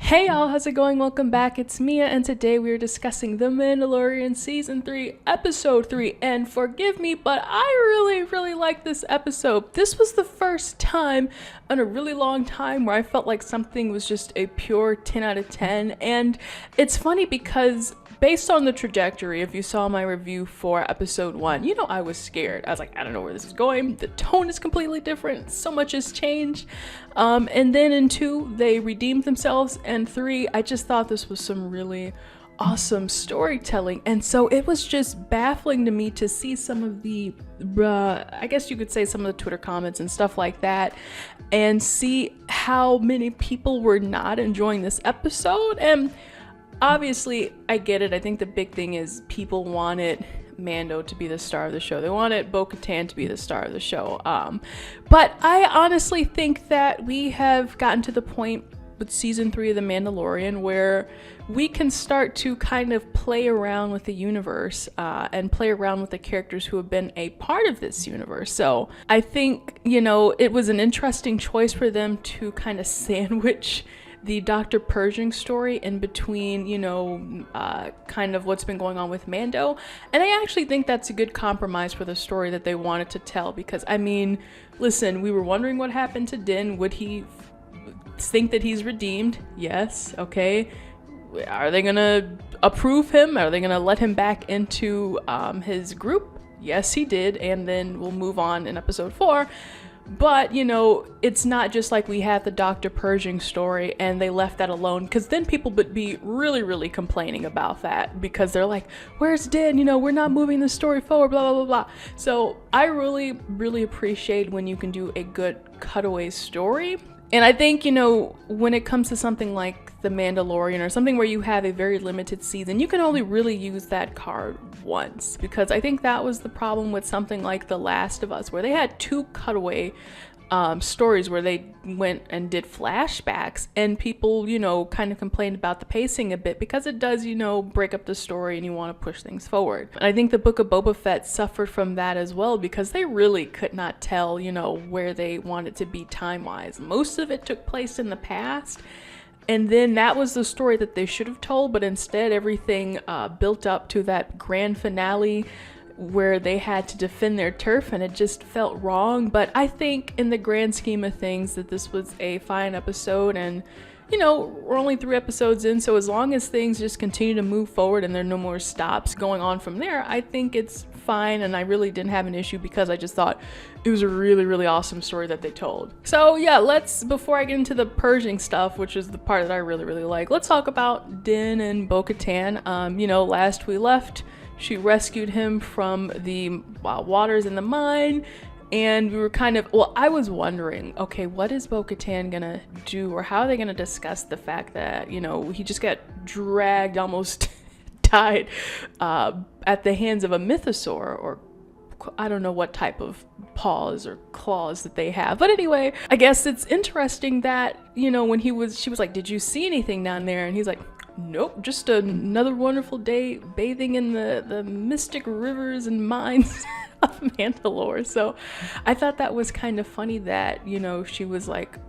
Hey y'all, how's it going? Welcome back. It's Mia, and today we are discussing The Mandalorian Season 3, Episode 3. And forgive me, but I really like this episode. This was the first time in a really long time where I felt like something was just a pure 10 out of 10. And it's funny because based on the trajectory, if you saw my review for episode 1, you know I was scared. I was like, I don't know where this is going. The tone is completely different. So much has changed. And then in 2, they redeemed themselves. And 3, I just thought this was some really awesome storytelling. And so it was just baffling to me to see some of the, I guess you could say some of the Twitter comments and stuff like that, and see how many people were not enjoying this episode. And obviously, I get it. I think the big thing is people wanted Mando to be the star of the show. They wanted Bo-Katan to be the star of the show. But I honestly think that we have gotten to the point with season 3 of The Mandalorian where we can start to kind of play around with the universe and play around with the characters who have been a part of this universe. So I think, it was an interesting choice for them to kind of sandwich the Dr. Pershing story in between, kind of what's been going on with Mando. And I actually think that's a good compromise for the story that they wanted to tell, because, listen, we were wondering what happened to Din. Would he think that he's redeemed? Yes. Okay. Are they gonna approve him? Are they gonna let him back into his group? Yes, he did. And then we'll move on in episode 4. But, it's not just like we had the Dr. Pershing story and they left that alone, because then people would be really complaining about that, because they're like, where's Din? We're not moving the story forward, blah, blah, blah, blah. So I really appreciate when you can do a good cutaway story. And I think, when it comes to something like The Mandalorian or something where you have a very limited season, you can only really use that card once, because I think that was the problem with something like The Last of Us, where they had 2 cutaway stories where they went and did flashbacks, and people, kind of complained about the pacing a bit, because it does, break up the story and you want to push things forward. And I think the Book of Boba Fett suffered from that as well, because they really could not tell, where they wanted to be time-wise. Most of it took place in the past, and then that was the story that they should have told, but instead everything built up to that grand finale where they had to defend their turf, and it just felt wrong. But I think in the grand scheme of things that this was a fine episode, and we're only 3 episodes in, so as long as things just continue to move forward and there are no more stops going on from there, I think it's fine. And I really didn't have an issue, because I just thought it was a really awesome story that they told. So yeah, before I get into the Pershing stuff, which is the part that I really like, let's talk about Din and Bo-Katan. Last we left, she rescued him from the waters in the mine, and we were I was wondering, okay, what is Bo-Katan gonna do, or how are they gonna discuss the fact that, he just got dragged, almost died at the hands of a mythosaur, or I don't know what type of paws or claws that they have. But anyway, I guess it's interesting that, when she was like, did you see anything down there? And he's like, nope, just another wonderful day bathing in the mystic rivers and mines of Mandalore. So I thought that was kind of funny that, she was like,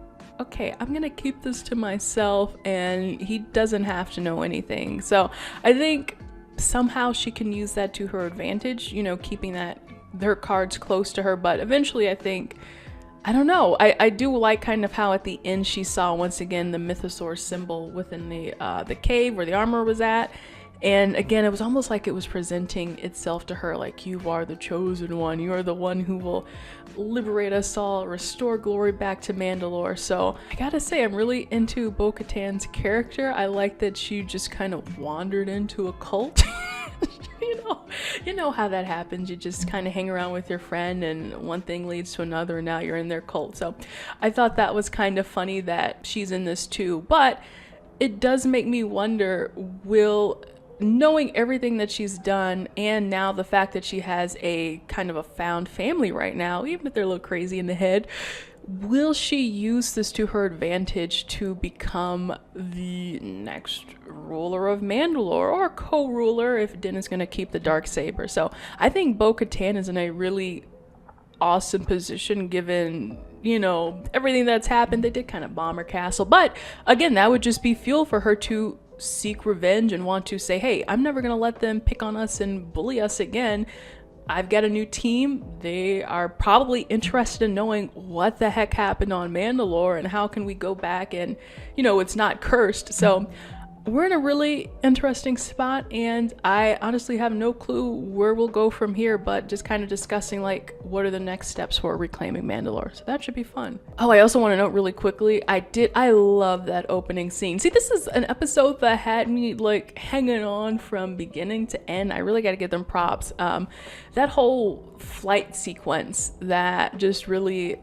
okay, I'm gonna keep this to myself, and he doesn't have to know anything. So I think somehow she can use that to her advantage, keeping her cards close to her. But eventually, I think, I don't know, I do like kind of how at the end she saw once again the mythosaur symbol within the cave where the armor was at. And again, it was almost like it was presenting itself to her, like, you are the chosen one. You are the one who will liberate us all, restore glory back to Mandalore. So I gotta say, I'm really into Bo-Katan's character. I like that she just kind of wandered into a cult. You know how that happens. You just kind of hang around with your friend, and one thing leads to another, and now you're in their cult. So I thought that was kind of funny that she's in this too. But it does make me wonder, knowing everything that she's done, and now the fact that she has a kind of a found family right now, even if they're a little crazy in the head, will she use this to her advantage to become the next ruler of Mandalore, or co-ruler if Din is going to keep the Darksaber? So I think Bo-Katan is in a really awesome position, given everything that's happened. They did kind of bomb her castle, but again, that would just be fuel for her to seek revenge and want to say, hey, I'm never gonna let them pick on us and bully us again. I've got a new team. They are probably interested in knowing what the heck happened on Mandalore and how can we go back and, it's not cursed. So we're in a really interesting spot, and I honestly have no clue where we'll go from here, but just kind of discussing like what are the next steps for reclaiming Mandalore. So that should be fun. Oh, I also want to note really quickly, I love that opening scene. See, this is an episode that had me like hanging on from beginning to end. I really got to give them props. That whole flight sequence that just really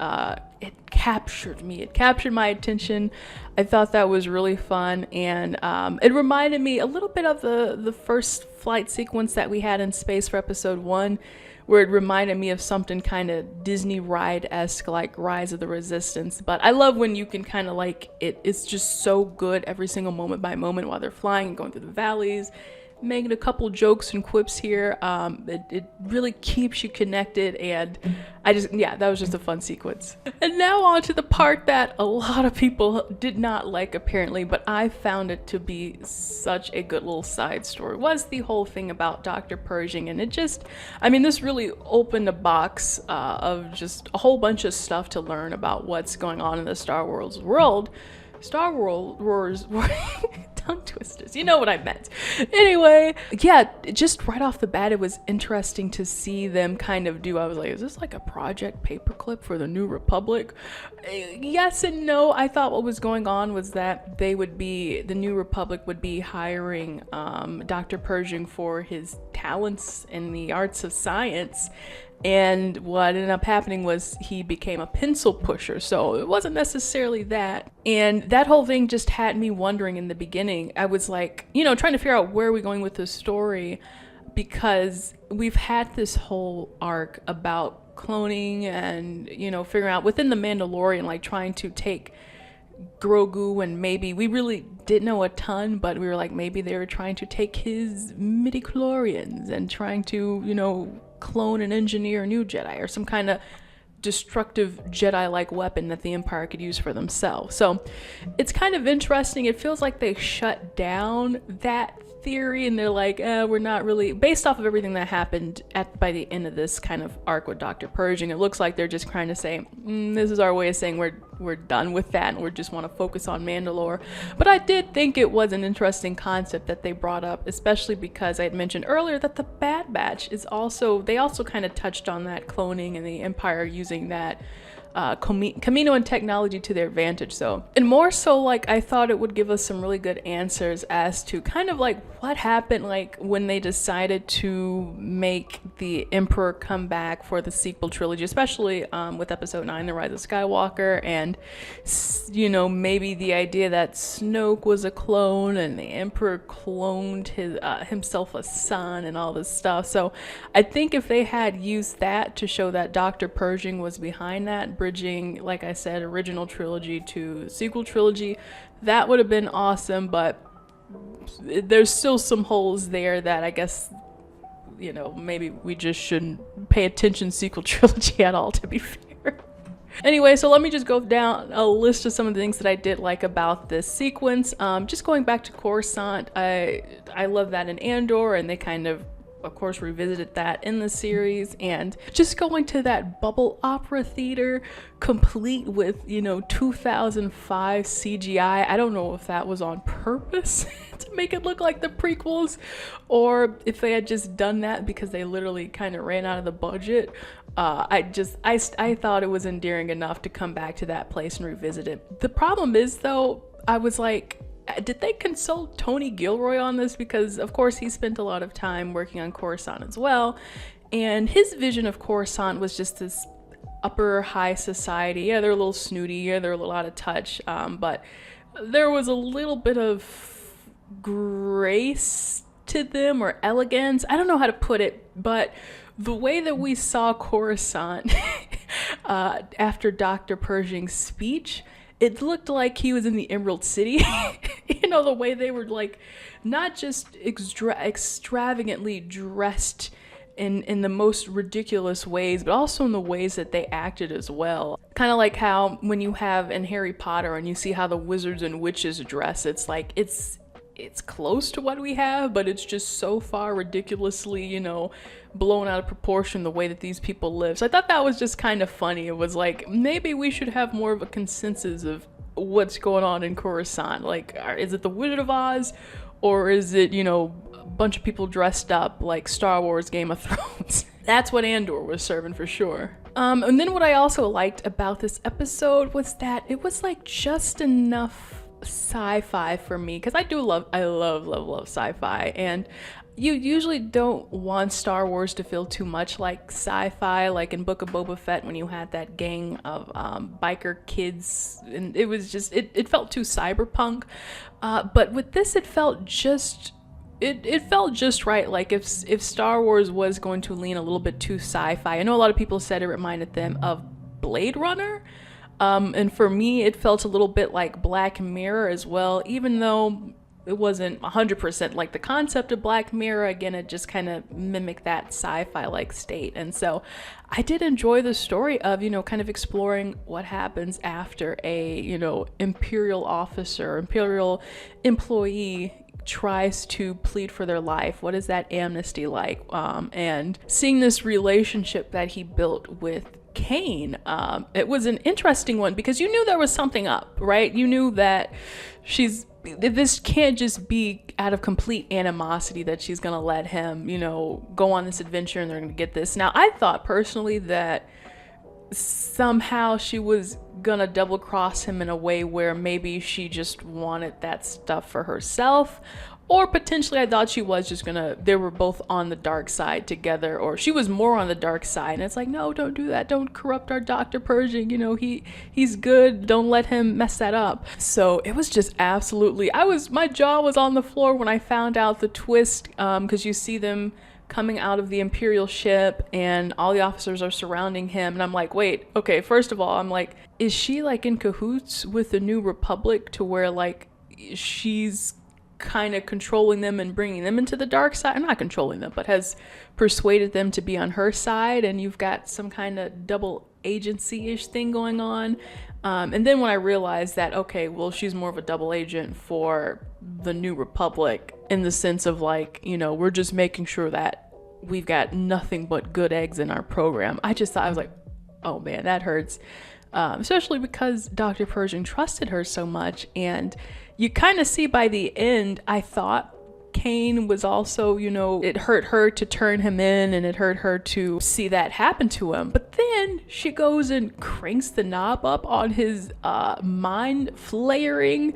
it captured me. It captured my attention. I thought that was really fun, and it reminded me a little bit of the first flight sequence that we had in space for episode 1, where it reminded me of something kind of Disney ride-esque, like Rise of the Resistance. But I love when you can kind of like it's just so good every single moment by moment while they're flying and going through the valleys, making a couple jokes and quips here. It really keeps you connected, and that was just a fun sequence. And now on to the part that a lot of people did not like apparently, but I found it to be such a good little side story, was the whole thing about Dr. Pershing. And this really opened a box of just a whole bunch of stuff to learn about what's going on in the Star Wars world. Tongue twisters, you know what I meant. Anyway, yeah, just right off the bat, it was interesting to see them kind of do. I was like, is this like a Project Paperclip for the New Republic? Yes and no. I thought what was going on was that the New Republic would be hiring Dr. Pershing for his talents in the arts of science. And what ended up happening was he became a pencil pusher, so it wasn't necessarily that. And that whole thing just had me wondering in the beginning. I was like, trying to figure out where are we going with this story, because we've had this whole arc about cloning and, figuring out within the Mandalorian, like trying to take Grogu, and maybe we really didn't know a ton, but we were like, maybe they were trying to take his midichlorians and trying to, clone and engineer a new Jedi or some kind of destructive Jedi-like weapon that the Empire could use for themselves. So it's kind of interesting. It feels like they shut down that theory, and they're like, we're not really, based off of everything that happened by the end of this kind of arc with Dr. Pershing, it looks like they're just trying to say, this is our way of saying we're done with that and we just want to focus on Mandalore. But I did think it was an interesting concept that they brought up, especially because I had mentioned earlier that the Bad Batch they also kind of touched on that cloning and the Empire using that Camino and technology to their advantage. So, and more so, like, I thought it would give us some really good answers as to kind of like what happened, like when they decided to make the Emperor come back for the sequel trilogy, especially with episode 9, The Rise of Skywalker, and maybe the idea that Snoke was a clone and the Emperor cloned himself a son and all this stuff. So I think if they had used that to show that Dr. Pershing was behind that, bridging, like I said, original trilogy to sequel trilogy, that would have been awesome. But there's still some holes there that I guess, maybe we just shouldn't pay attention to sequel trilogy at all, to be fair. Anyway, so let me just go down a list of some of the things that I did like about this sequence. Just going back to Coruscant, I love that in Andor, and they kind of course, revisited that in the series. And just going to that bubble opera theater, complete with, 2005 CGI. I don't know if that was on purpose to make it look like the prequels, or if they had just done that because they literally kind of ran out of the budget. I thought it was endearing enough to come back to that place and revisit it. The problem is, though, I was like, did they consult Tony Gilroy on this? Because, of course, he spent a lot of time working on Coruscant as well. And his vision of Coruscant was just this upper high society. Yeah, they're a little snooty. Yeah, they're a little out of touch. But there was a little bit of grace to them, or elegance. I don't know how to put it, but the way that we saw Coruscant after Dr. Pershing's speech, it looked like he was in the Emerald City. The way they were, like, not just extravagantly dressed in the most ridiculous ways, but also in the ways that they acted as well. Kind of like how when you have in Harry Potter and you see how the wizards and witches dress, it's like it's close to what we have, but it's just so far ridiculously, blown out of proportion the way that these people live. So I thought that was just kind of funny. It was like, maybe we should have more of a consensus of what's going on in Coruscant. Like, is it the Wizard of Oz, or is it, a bunch of people dressed up like Star Wars Game of Thrones? That's what Andor was serving for sure. And then what I also liked about this episode was that it was like just enough sci-fi for me, because I love sci-fi, and you usually don't want Star Wars to feel too much like sci-fi, like in Book of Boba Fett when you had that gang of biker kids, and it was just it felt too cyberpunk, but with this it felt just right. Like if Star Wars was going to lean a little bit too sci-fi, I know a lot of people said it reminded them of Blade Runner. And for me, it felt a little bit like Black Mirror as well, even though it wasn't 100% like the concept of Black Mirror. Again, it just kind of mimicked that sci-fi like state. And so I did enjoy the story of, kind of exploring what happens after a, imperial officer, imperial employee tries to plead for their life. What is that amnesty like? And seeing this relationship that he built with Kane, it was an interesting one because you knew there was something up, right? You knew that this can't just be out of complete animosity that she's gonna let him, go on this adventure and they're gonna get this. Now, I thought personally that somehow she was gonna double cross him in a way where maybe she just wanted that stuff for herself, or potentially I thought she was just they were both on the dark side together, or she was more on the dark side, and it's like, no, don't do that, don't corrupt our Dr. Pershing, he's good, don't let him mess that up. So it was just absolutely, my jaw was on the floor when I found out the twist, because you see them coming out of the Imperial ship and all the officers are surrounding him, and I'm like, wait, okay, first of all, I'm like, is she like in cahoots with the New Republic to where like she's kind of controlling them and bringing them into the dark side? I'm not controlling them, but has persuaded them to be on her side, and you've got some kind of double agency-ish thing going on. And then when I realized that, okay, well, she's more of a double agent for the New Republic in the sense of like, we're just making sure that we've got nothing but good eggs in our program. I was like, oh man, that hurts. Especially because Dr. Pershing trusted her so much, and you kind of see by the end, I thought Kane was also, it hurt her to turn him in, and it hurt her to see that happen to him. But then she goes and cranks the knob up on his mind flaring,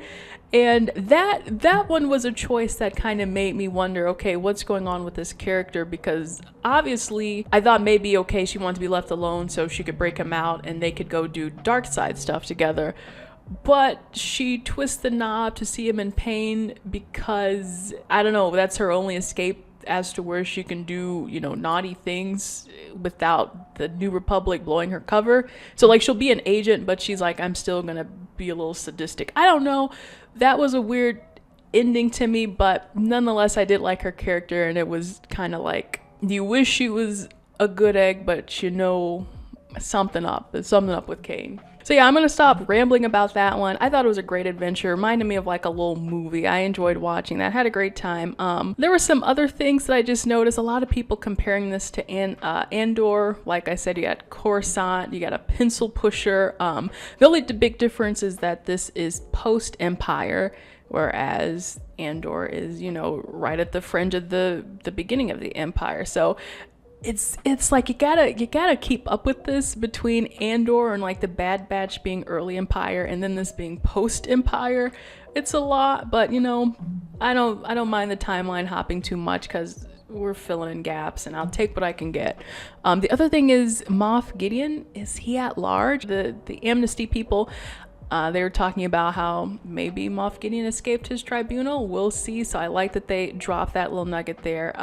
and that one was a choice that kind of made me wonder, okay, what's going on with this character? Because obviously I thought maybe, okay, she wanted to be left alone so she could break him out and they could go do dark side stuff together. But she twists the knob to see him in pain because, I don't know, that's her only escape as to where she can do, naughty things without the New Republic blowing her cover. So like she'll be an agent, but she's like, I'm still gonna be a little sadistic. I don't know. That was a weird ending to me, but nonetheless, I did like her character, and it was kind of like, you wish she was a good egg, but something up. There's something up with Kane. So yeah, I'm going to stop rambling about that one. I thought it was a great adventure. Reminded me of like a little movie. I enjoyed watching that. Had a great time. There were some other things that I just noticed. A lot of people comparing this to Andor. Like I said, you got Coruscant, you got a pencil pusher. The only big difference is that this is post-Empire, whereas Andor is, right at the fringe of the beginning of the Empire. So it's like you gotta keep up with this between Andor and like the Bad Batch being early Empire and then this being post Empire. It's a lot, but I don't mind the timeline hopping too much because we're filling in gaps and I'll take what I can get. The other thing is Moff Gideon, is he at large? The amnesty people, they were talking about how maybe Moff Gideon escaped his tribunal. We'll see. So I like that they dropped that little nugget there.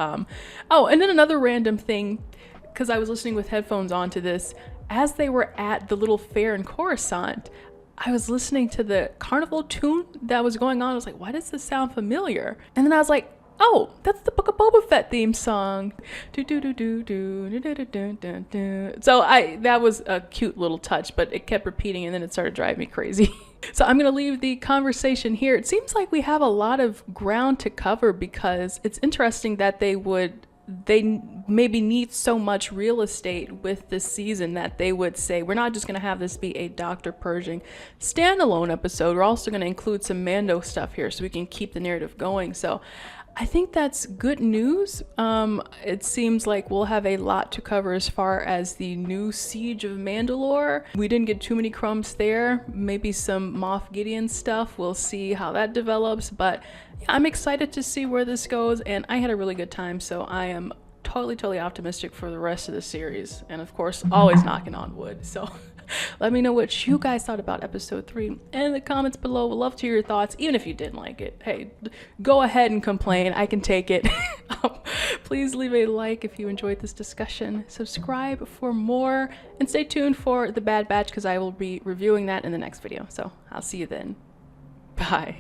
Oh, and then another random thing, because I was listening with headphones on to this, as they were at the little fair in Coruscant, I was listening to the carnival tune that was going on. I was like, why does this sound familiar? And then I was like, Oh, that's the Book of Boba Fett theme song. Do do do do do do do do do do. So that was a cute little touch, but it kept repeating and then it started driving me crazy. So I'm gonna leave the conversation here. It seems like we have a lot of ground to cover because it's interesting that they maybe need so much real estate with this season that they would say, we're not just going to have this be a Dr. Pershing standalone episode. We're also going to include some Mando stuff here so we can keep the narrative going. So I think that's good news. It seems like we'll have a lot to cover as far as the new Siege of Mandalore. We didn't get too many crumbs there. Maybe some Moff Gideon stuff. We'll see how that develops. But yeah, I'm excited to see where this goes. And I had a really good time. So I am totally optimistic for the rest of the series. And of course, always knocking on wood. So let me know what you guys thought about episode 3 in the comments below. Would love to hear your thoughts, even if you didn't like it. Hey, go ahead and complain. I can take it. Please leave a like if you enjoyed this discussion. Subscribe for more, and stay tuned for The Bad Batch because I will be reviewing that in the next video. So I'll see you then. Bye.